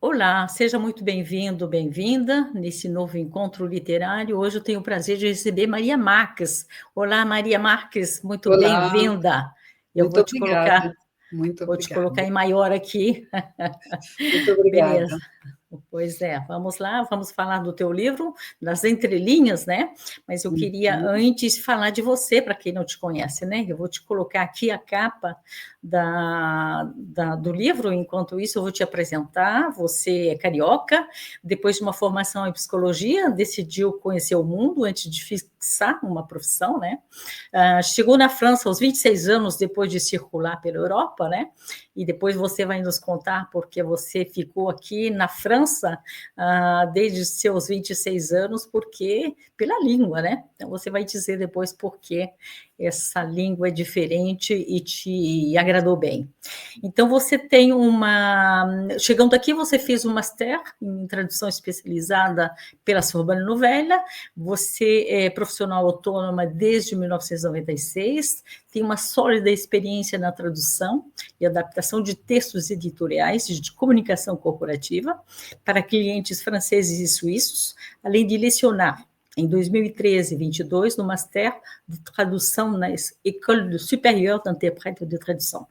Olá, seja muito bem-vindo, bem-vinda nesse novo encontro literário. Hoje eu tenho o prazer de receber Maria Marques. Olá, Maria Marques, muito Olá, bem-vinda. Eu muito obrigada, muito vou te colocar obrigada, em maior aqui. muito Beleza. obrigada. Pois é, vamos lá, vamos falar do teu livro, das entrelinhas, né? Mas eu queria Uhum. antes falar de você, para quem não te conhece, né? Eu vou te colocar aqui a capa do livro, enquanto isso eu vou te apresentar. Você é carioca, depois de uma formação em psicologia, decidiu conhecer o mundo antes de fixar uma profissão, né? Chegou na França aos 26 anos, depois de circular pela Europa, né? E depois você vai nos contar porque você ficou aqui na França desde seus 26 anos, porque pela língua, né? Então você vai dizer depois por que essa língua é diferente e te agradou bem. Então você tem chegando aqui, você fez um master em tradução especializada pela Sorbonne Nouvelle, você é profissional autônoma desde 1996, tem uma sólida experiência na tradução e adaptação de textos editoriais de comunicação corporativa para clientes franceses e suíços, além de lecionar em 2013 e 2022 no Master de Tradução na École Supérieure d'Interprète de Tradução.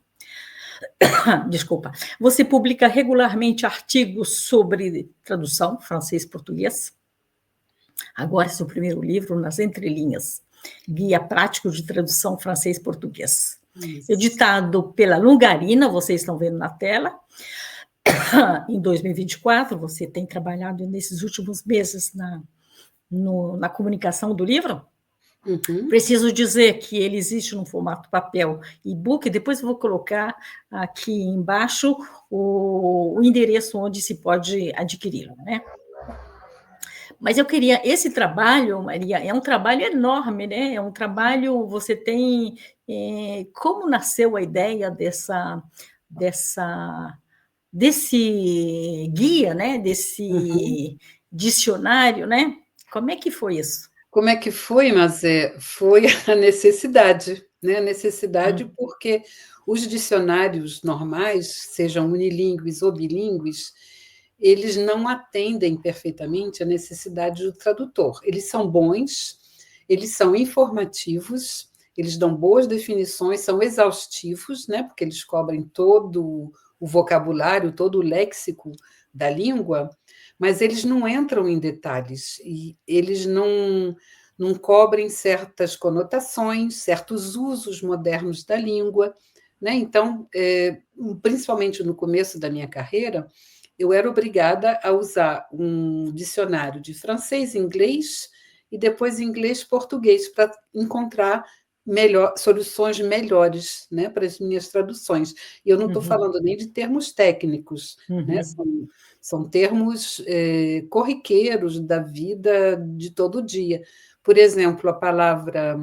Desculpa. Você publica regularmente artigos sobre tradução francês-português. Agora, seu primeiro livro, Nas Entrelinhas, Guia Prático de Tradução Francês-Português. Editado pela Longarina, vocês estão vendo na tela. Em 2024, você tem trabalhado nesses últimos meses na comunicação do livro. Uhum. Preciso dizer que ele existe no formato papel e-book, depois eu vou colocar aqui embaixo o endereço onde se pode adquiri-lo, né? Mas eu queria, esse trabalho, Maria, é um trabalho enorme, né? É um trabalho, você tem, como nasceu a ideia desse guia, né? Desse dicionário, né? Como é que foi isso? Como é que foi, mas foi a necessidade, né? A necessidade porque os dicionários normais, sejam unilíngues ou bilíngues, eles não atendem perfeitamente a necessidade do tradutor. Eles são bons, eles são informativos, eles dão boas definições, são exaustivos, né? Porque eles cobrem todo o vocabulário, todo o léxico da língua, mas eles não entram em detalhes e eles não cobrem certas conotações, certos usos modernos da língua, né? Então, principalmente no começo da minha carreira, eu era obrigada a usar um dicionário de francês, inglês e depois inglês-português para encontrar soluções melhores, né, para as minhas traduções. E eu não estou falando nem de termos técnicos, né? São termos corriqueiros da vida de todo dia. Por exemplo, a palavra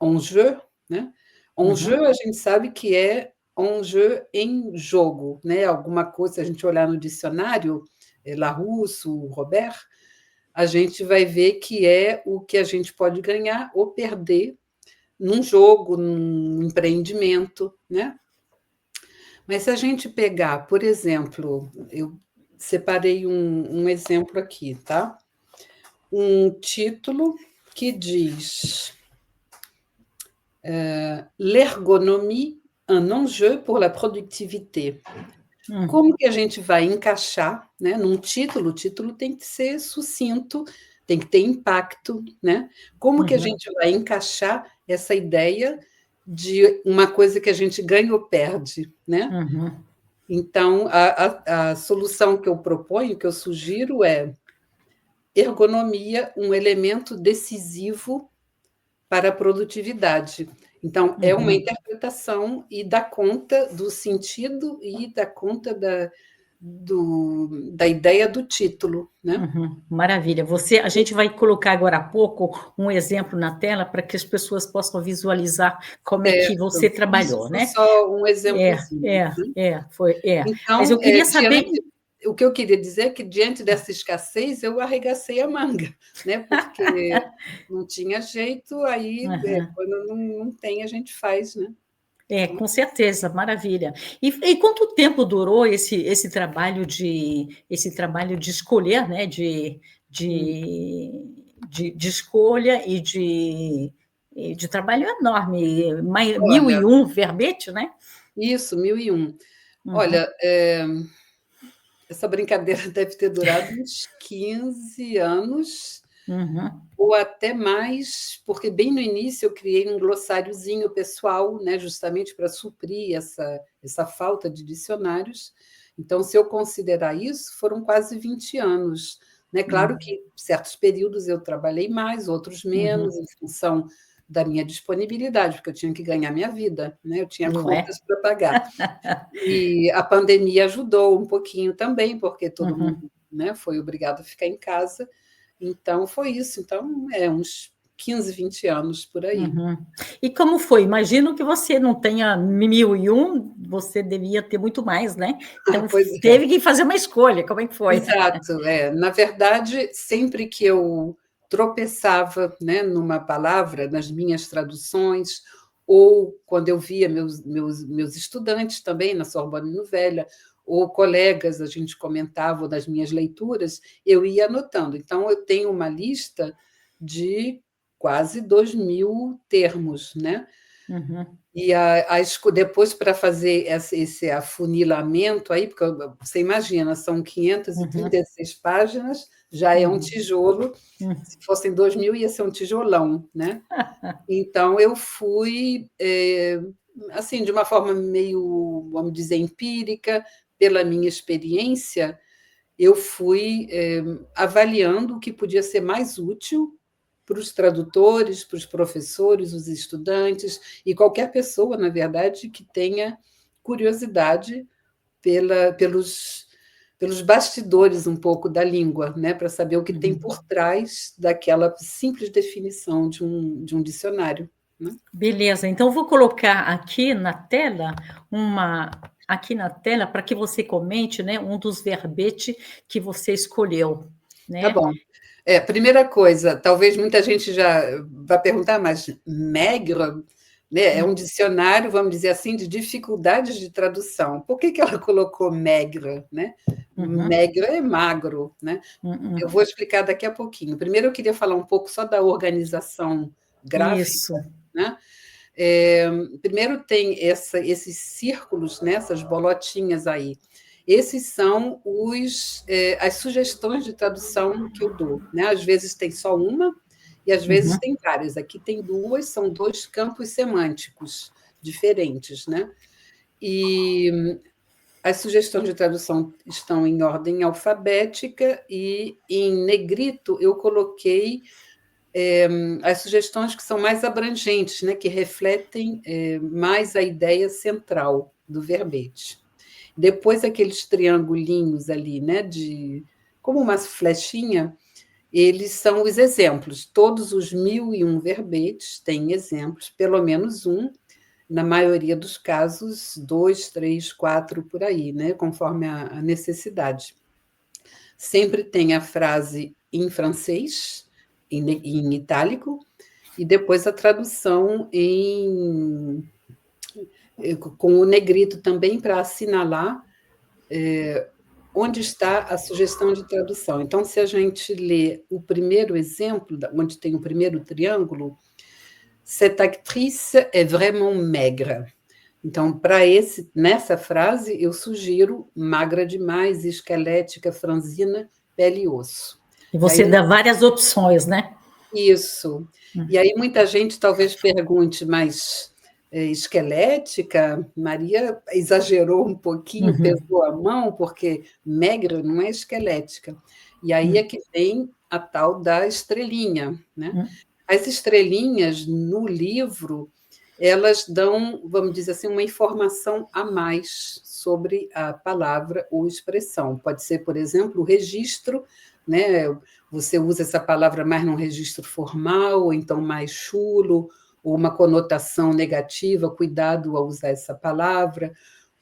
enjeu, né? Enjeu a gente sabe que é enjeu em jogo, né? Alguma coisa, se a gente olhar no dicionário, Larousse, Robert, a gente vai ver que é o que a gente pode ganhar ou perder num jogo, num empreendimento, né? Mas se a gente pegar, por exemplo, eu separei um exemplo aqui, tá? Um título que diz L'ergonomie, un enjeu pour la productivité. Como que a gente vai encaixar, né, num título? O título tem que ser sucinto, tem que ter impacto, né? Como que a gente vai encaixar essa ideia de uma coisa que a gente ganha ou perde, né? Então, a solução que eu proponho, que eu sugiro é ergonomia, um elemento decisivo para a produtividade. Então, é uma interpretação e dá conta do sentido e dá conta da ideia do título, né? Maravilha. A gente vai colocar agora há pouco um exemplo na tela para que as pessoas possam visualizar como é que você Certo. Isso trabalhou, foi né? só um exemplozinho. Mas eu Então, queria saber. o que eu queria dizer é que, diante dessa escassez, eu arregacei a manga, né? Porque não tinha jeito, aí, quando não tem, a gente faz, né? Com certeza, maravilha. E quanto tempo durou esse trabalho de escolher, né? De escolha e de trabalho enorme, mil Olha, e um verbete, né? isso, 1001. Uhum, Olha, essa brincadeira deve ter durado uns 15 anos, uhum, ou até mais, porque bem no início eu criei um glossáriozinho pessoal, né, justamente para suprir essa falta de dicionários. Então, se eu considerar isso, foram quase 20 anos. Né? Claro uhum, que certos períodos eu trabalhei mais, outros menos, uhum. em função da minha disponibilidade, porque eu tinha que ganhar minha vida, né? Eu tinha Não é? contas para pagar. E a pandemia ajudou um pouquinho também, porque todo Uhum, mundo, né, foi obrigado a ficar em casa. Então, foi isso. Então, uns 15, 20 anos por aí. uhum. E como foi? Imagino que você não tenha 1001, você devia ter muito mais, né? Então, Pois é, teve que fazer uma escolha. Como é que foi? exato. Na verdade, sempre que eu tropeçava, né, numa palavra, nas minhas traduções, ou quando eu via meus estudantes também na Sorbonne Nouvelle, ou colegas, a gente comentava das minhas leituras, eu ia anotando. Então, eu tenho uma lista de quase 2.000 termos, né? Uhum, E depois, para fazer esse afunilamento aí, porque você imagina, são uhum, 536 páginas, já é um uhum, tijolo, uhum, se fossem 2.000, ia ser um tijolão, né? Então, eu fui, assim, de uma forma meio, vamos dizer, empírica, pela minha experiência, eu fui avaliando o que podia ser mais útil para os tradutores, para os professores, os estudantes e qualquer pessoa, na verdade, que tenha curiosidade pelos bastidores um pouco da língua, né, para saber o que tem uhum. por trás daquela simples definição de um dicionário. Né? Beleza, então vou colocar uma aqui na tela para que você comente, né, um dos verbetes que você escolheu, Tá né? bom. Primeira coisa, talvez muita gente já vá perguntar, mas maigre, né, é um dicionário, vamos dizer assim, de dificuldades de tradução. Por que ela colocou maigre? Né? Uhum, Maigre é magro. Né? Eu uhum. vou explicar daqui a pouquinho. Primeiro, eu queria falar um pouco só da organização gráfica. Isso. Né? Primeiro, tem esses círculos, né, essas bolotinhas aí. Esses são as sugestões de tradução que eu dou. Né? Às vezes tem só uma e às vezes Uhum, tem várias. Aqui tem duas, são dois campos semânticos diferentes. Né? E as sugestões de tradução estão em ordem alfabética e em negrito eu coloquei as sugestões que são mais abrangentes, né, que refletem mais a ideia central do verbete. Depois, aqueles triangulinhos ali, né, como uma flechinha, eles são os exemplos. Todos os 1001 verbetes têm exemplos, pelo menos um, na maioria dos casos, dois, três, quatro por aí, né, conforme a necessidade. Sempre tem a frase em francês, em itálico, e depois a tradução com o negrito também para assinalar onde está a sugestão de tradução. Então, se a gente lê o primeiro exemplo, onde tem o primeiro triângulo, cette actrice est vraiment maigre. Então, nessa frase, eu sugiro magra demais, esquelética, franzina, pele e osso. E E aí, você dá várias opções, né? isso. E aí muita gente talvez pergunte, mas esquelética, Maria exagerou um pouquinho, Uhum, pesou a mão, porque magra não é esquelética. E aí é uhum, que vem a tal da estrelinha. Né? uhum. As estrelinhas no livro, elas dão, vamos dizer assim, uma informação a mais sobre a palavra ou expressão. Pode ser, por exemplo, o registro, né? Você usa essa palavra mais num registro formal, ou então mais chulo, ou uma conotação negativa, cuidado ao usar essa palavra,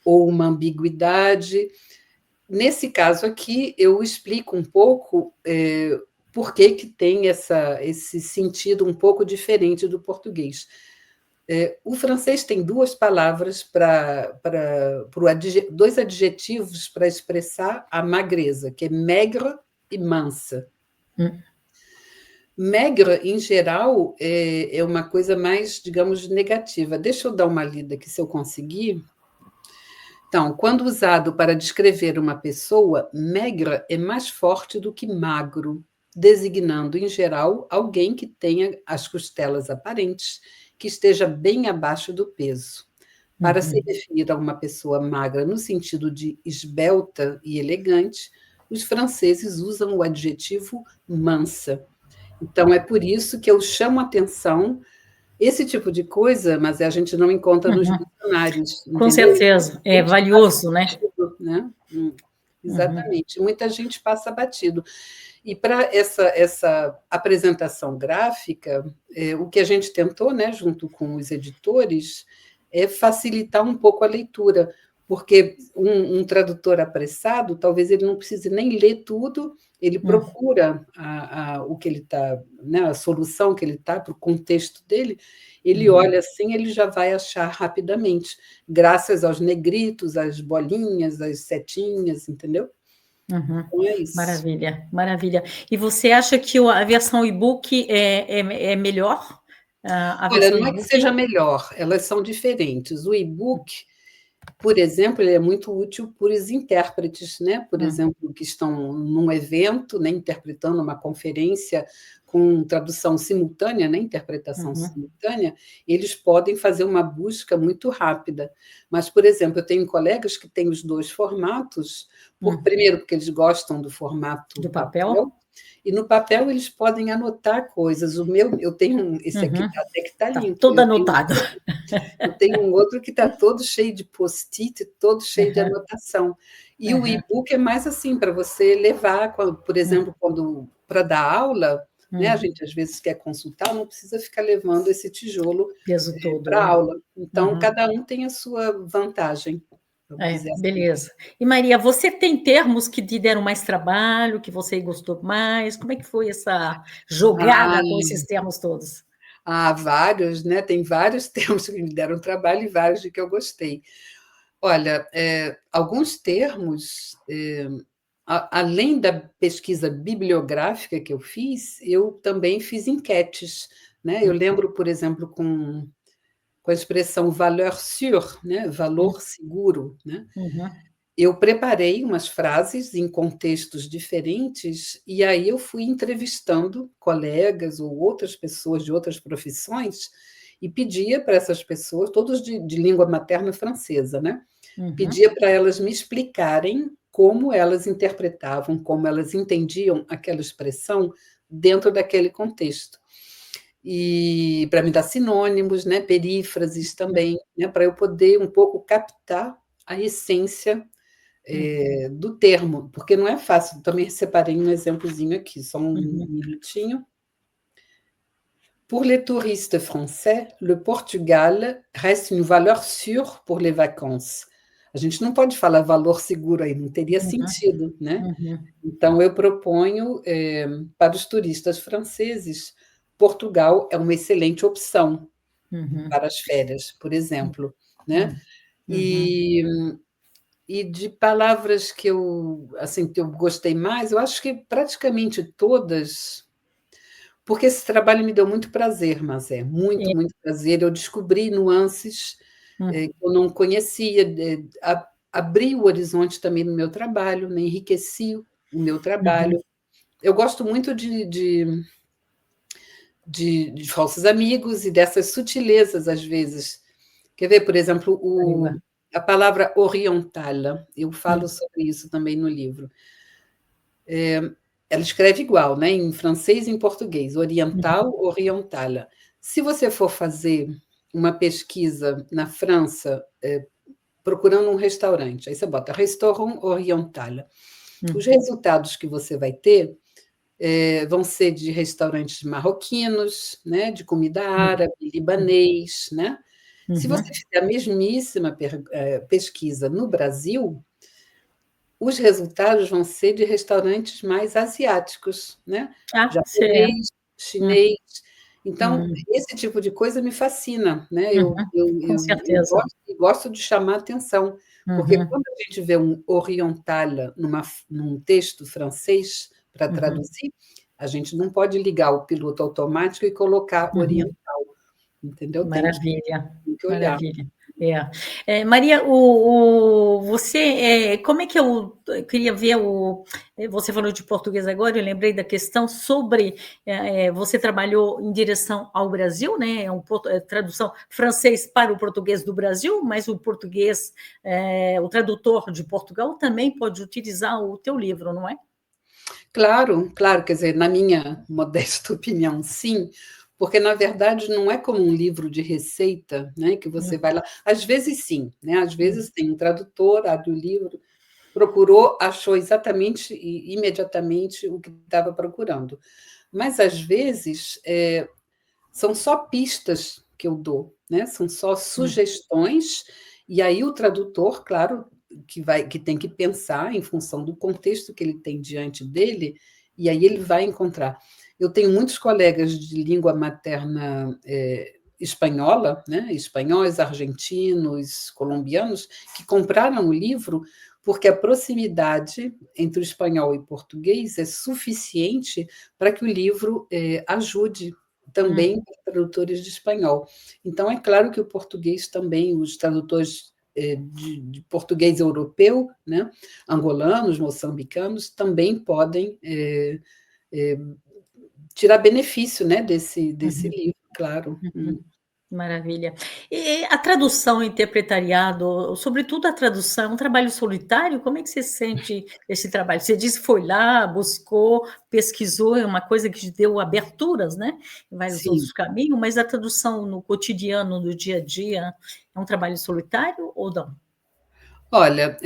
ou uma ambiguidade. Nesse caso aqui, eu explico um pouco por que tem esse sentido um pouco diferente do português. O francês tem duas palavras dois adjetivos para expressar a magreza, que é maigre e mansa. Maigre, em geral, é uma coisa mais, digamos, negativa. Deixa eu dar uma lida aqui, se eu conseguir. Então, quando usado para descrever uma pessoa, maigre é mais forte do que magro, designando, em geral, alguém que tenha as costelas aparentes, que esteja bem abaixo do peso. Para se referir a uma pessoa magra no sentido de esbelta e elegante, os franceses usam o adjetivo mansa. Então, é por isso que eu chamo a atenção. Esse tipo de coisa, mas a gente não encontra nos dicionários, Com entendeu? certeza, é valioso, né? Né? Exatamente. Muita gente passa batido. E para essa apresentação gráfica, o que a gente tentou, né, junto com os editores, é facilitar um pouco a leitura, porque um tradutor apressado, talvez ele não precise nem ler tudo, ele procura o que ele está, né, a solução que ele está para o contexto dele, ele olha assim, ele já vai achar rapidamente, graças aos negritos, às bolinhas, às setinhas, entendeu? Então é isso. Maravilha, maravilha. E você acha que a versão e-book é melhor? A Olha, versão não é que seja melhor, elas são diferentes. O e-book, por exemplo, ele é muito útil para os intérpretes, né? Por exemplo, que estão num evento, né, interpretando uma conferência com tradução simultânea, né, interpretação simultânea, eles podem fazer uma busca muito rápida. Mas, por exemplo, eu tenho colegas que têm os dois formatos, primeiro porque eles gostam do formato do papel? e no papel eles podem anotar coisas. O meu, eu tenho esse aqui até que está limpo. Todo anotado. Eu tenho um outro que está todo cheio de post-it, todo cheio de anotação. E o e-book é mais assim, para você levar, por exemplo, quando para dar aula, né, a gente às vezes quer consultar, não precisa ficar levando esse tijolo peso todo, para a aula. Então, cada um tem a sua vantagem. Beleza. E Maria, você tem termos que te deram mais trabalho, que você gostou mais? Como é que foi essa jogada com esses termos todos? Há vários, né? Tem vários termos que me deram trabalho e vários de que eu gostei. Olha, alguns termos, além da pesquisa bibliográfica que eu fiz, eu também fiz enquetes, né? Eu lembro, por exemplo, com a expressão valeur sûre, né? Valor seguro, né? Eu preparei umas frases em contextos diferentes e aí eu fui entrevistando colegas ou outras pessoas de outras profissões e pedia para essas pessoas, todos de língua materna francesa, né? Pedia para elas me explicarem como elas interpretavam, como elas entendiam aquela expressão dentro daquele contexto. E para me dar sinônimos, né, perífrases também, né, para eu poder um pouco captar a essência do termo, porque não é fácil. Também separei um exemplozinho aqui, só um minutinho. Pour les touristes français, le Portugal reste une valeur sûre pour les vacances. A gente não pode falar valor seguro aí, não teria sentido, né? Então, eu proponho para os turistas franceses, Portugal é uma excelente opção para as férias, por exemplo, né? E de palavras que que eu gostei mais, eu acho que praticamente todas, porque esse trabalho me deu muito prazer, mas muito, muito prazer. Eu descobri nuances que eu não conhecia, abri o horizonte também no meu trabalho, né? Enriqueci o meu trabalho. Eu gosto muito de falsos amigos e dessas sutilezas, às vezes. Quer ver, por exemplo, a palavra oriental, eu falo sobre isso também no livro. Ela escreve igual, né? Em francês e em português, oriental, orientala. Se você for fazer uma pesquisa na França, procurando um restaurante, aí você bota restaurant oriental. Os resultados que você vai ter vão ser de restaurantes marroquinos, né? De comida árabe, libanês, né? Se você fizer a mesmíssima pesquisa no Brasil, os resultados vão ser de restaurantes mais asiáticos, né? Japonês, chinês. Então, Hum, esse tipo de coisa me fascina, né? uhum, com certeza. Gosto de chamar atenção, porque Uhum, quando a gente vê um oriental num texto francês para uhum, traduzir, a gente não pode ligar o piloto automático e colocar uhum. oriental, entendeu? Maravilha, Tem que olhar. maravilha. É. Maria, você, como é que eu queria ver você falou de português agora, eu lembrei da questão sobre, você trabalhou em direção ao Brasil, né? Tradução francês para o português do Brasil, mas o português, o tradutor de Portugal também pode utilizar o teu livro, não é? Claro, claro, quer dizer, na minha modesta opinião, sim, porque na verdade não é como um livro de receita, né, que você Hum, vai lá. Às vezes sim, né? Às hum, vezes tem um tradutor, abre o livro, procurou, achou exatamente e imediatamente o que estava procurando. Mas às vezes são só pistas que eu dou, né? São só hum, sugestões, e aí o tradutor, claro, que tem que pensar em função do contexto que ele tem diante dele, e aí ele vai encontrar. Eu tenho muitos colegas de língua materna espanhola, né? Espanhóis, argentinos, colombianos, que compraram o livro porque a proximidade entre o espanhol e o português é suficiente para que o livro ajude hum, também para tradutores de espanhol. Então, é claro que o português também, os tradutores de português europeu, né, angolanos, moçambicanos, também podem tirar benefício, né, desse uhum, livro, claro. uhum. Maravilha. E a tradução, interpretariado, sobretudo a tradução, é um trabalho solitário? Como é que você sente esse trabalho? Você disse que foi lá, buscou, pesquisou, é uma coisa que te deu aberturas, né, em vários Sim. outros caminhos, mas a tradução no cotidiano, no dia a dia, é um trabalho solitário ou não? Olha,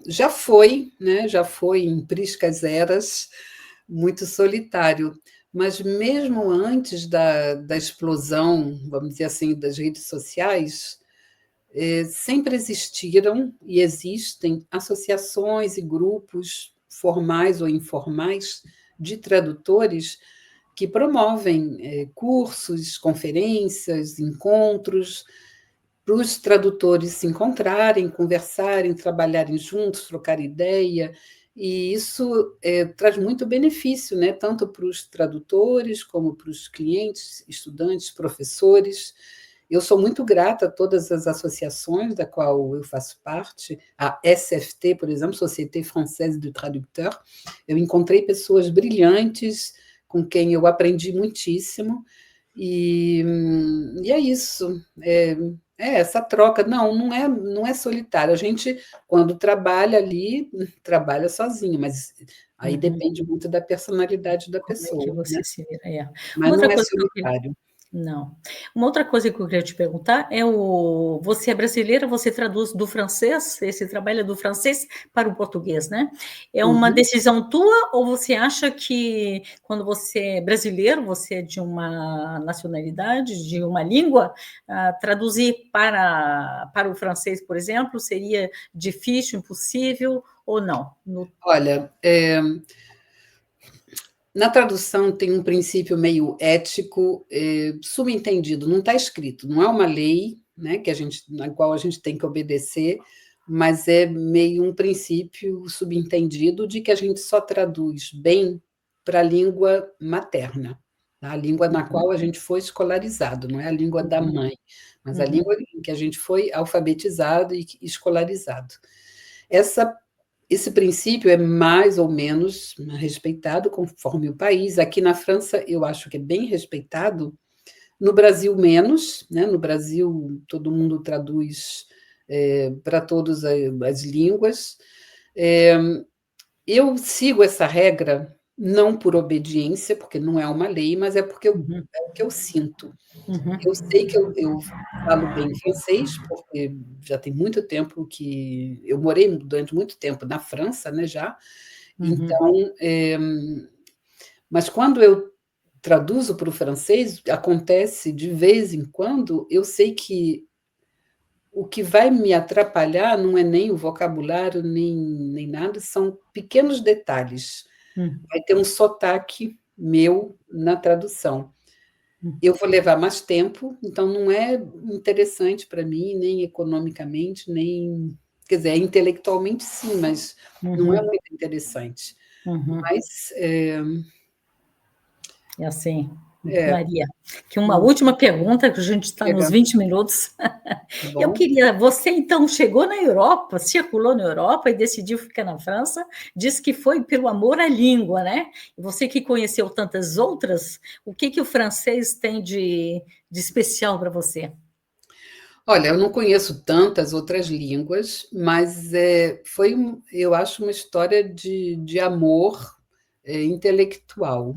já foi, né, já foi em priscas eras muito solitário, mas mesmo antes da explosão, vamos dizer assim, das redes sociais, sempre existiram e existem associações e grupos formais ou informais de tradutores que promovem cursos, conferências, encontros para os tradutores se encontrarem, conversarem, trabalharem juntos, trocar ideia. E isso traz muito benefício, né? Tanto para os tradutores, como para os clientes, estudantes, professores. Eu sou muito grata a todas as associações da qual eu faço parte, a SFT, por exemplo, Société Française de Traducteurs. Eu encontrei pessoas brilhantes com quem eu aprendi muitíssimo, e é isso. Essa troca, não é solitária. A gente, quando trabalha ali, trabalha sozinho, mas aí Uhum. depende muito da personalidade da Como é que pessoa, né? você se vira? Mas Uma não outra é coisa que eu queria solitário. Não. Uma outra coisa que eu queria te perguntar é você é brasileira, você traduz do francês, esse trabalho é do francês para o português, né? É uma Uhum. decisão tua ou você acha que quando você é brasileiro, você é de uma nacionalidade, de uma língua, traduzir para o francês, por exemplo, seria difícil, impossível ou não? Olha, na tradução tem um princípio meio ético, subentendido, não está escrito, não é uma lei, né, na qual a gente tem que obedecer, mas é meio um princípio subentendido de que a gente só traduz bem para a língua materna, tá? A língua na Uhum, qual a gente foi escolarizado, não é a língua da uhum, mãe, mas a uhum, língua em que a gente foi alfabetizado e escolarizado. Essa Esse princípio é mais ou menos respeitado conforme o país. Aqui na França, eu acho que é bem respeitado. No Brasil, menos. Né? No Brasil, todo mundo traduz para todas as línguas. É, eu sigo essa regra não por obediência, porque não é uma lei, mas é porque uhum, é o que eu sinto. uhum, Eu sei que eu falo bem francês, porque já tem muito tempo que eu morei durante muito tempo na França, né, já. uhum, Então, mas quando eu traduzo para o francês, acontece de vez em quando, eu sei que o que vai me atrapalhar não é nem o vocabulário, nem nada, são pequenos detalhes. uhum. Vai ter um sotaque meu na tradução. eu vou levar mais tempo, então não é interessante para mim, nem economicamente, nem. Quer dizer, intelectualmente sim, mas não é Uhum, muito interessante. uhum. Mas, É assim, é, Maria, que uma última pergunta, que a gente está nos chega, 20 minutos. tá Eu bom? queria, você então chegou na Europa, circulou na Europa e decidiu ficar na França, disse que foi pelo amor à língua, né? E você que conheceu tantas outras, o que que o francês tem de especial para você? Olha, eu não conheço tantas outras línguas, mas foi, eu acho, uma história de amor intelectual.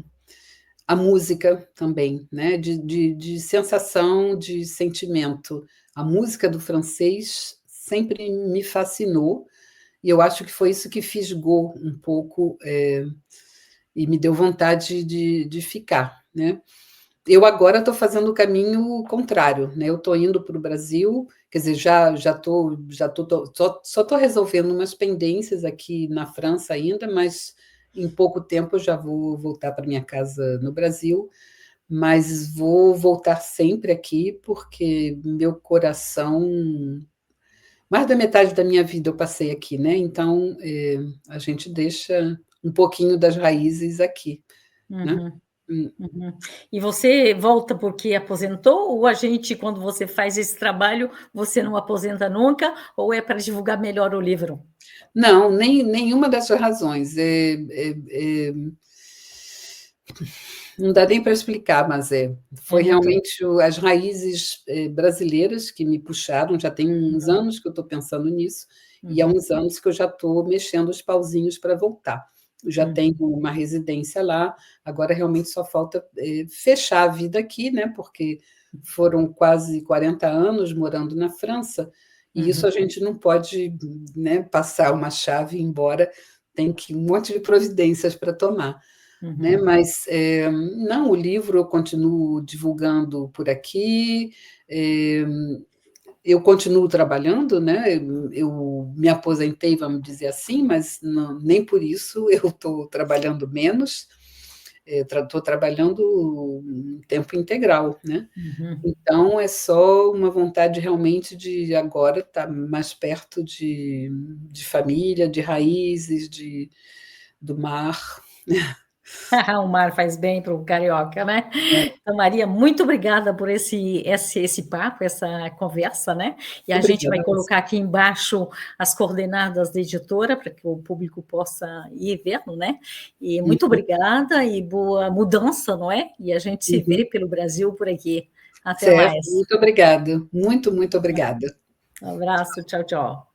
A música também, né? De sensação, de sentimento. A música do francês sempre me fascinou, e eu acho que foi isso que fisgou um pouco e me deu vontade de ficar, né? Eu agora estou fazendo o caminho contrário, né? Eu estou indo para o Brasil, quer dizer, só estou resolvendo umas pendências aqui na França ainda, mas em pouco tempo eu já vou voltar para minha casa no Brasil, mas vou voltar sempre aqui porque meu coração, mais da metade da minha vida eu passei aqui, né? Então a gente deixa um pouquinho das raízes aqui, né? Uhum, uhum. E você volta porque aposentou, ou a gente, quando você faz esse trabalho, você não aposenta nunca, ou é para divulgar melhor o livro? Não, nenhuma dessas razões. Não dá nem para explicar, mas É foi muito. realmente as raízes brasileiras que me puxaram. Já tem uns Uhum, anos que eu estou pensando nisso, e há uhum, uns anos que eu já estou mexendo os pauzinhos para voltar. Eu já uhum, tenho uma residência lá, agora realmente só falta fechar a vida aqui, né? Porque foram quase 40 anos morando na França, e isso a uhum, gente não pode, né, passar uma chave e ir embora, tem que um monte de providências para tomar, né? uhum. Mas não, o livro eu continuo divulgando por aqui, eu continuo trabalhando, né? Eu me aposentei, vamos dizer assim, mas nem por isso eu estou trabalhando menos, estou trabalhando em tempo integral, né? Uhum. Então é só uma vontade realmente de agora estar mais perto de família, de raízes, do mar. O mar faz bem para o carioca, né? Então, Maria, muito obrigada por esse papo, essa conversa, né? E a gente vai Obrigada. colocar aqui embaixo as coordenadas da editora para que o público possa ir vendo, né? E muito obrigada e boa mudança, não é? E a gente se vê Uhum. pelo Brasil por aqui. Até Certo, mais. muito obrigada. Muito, muito obrigada. Um abraço, tchau, tchau.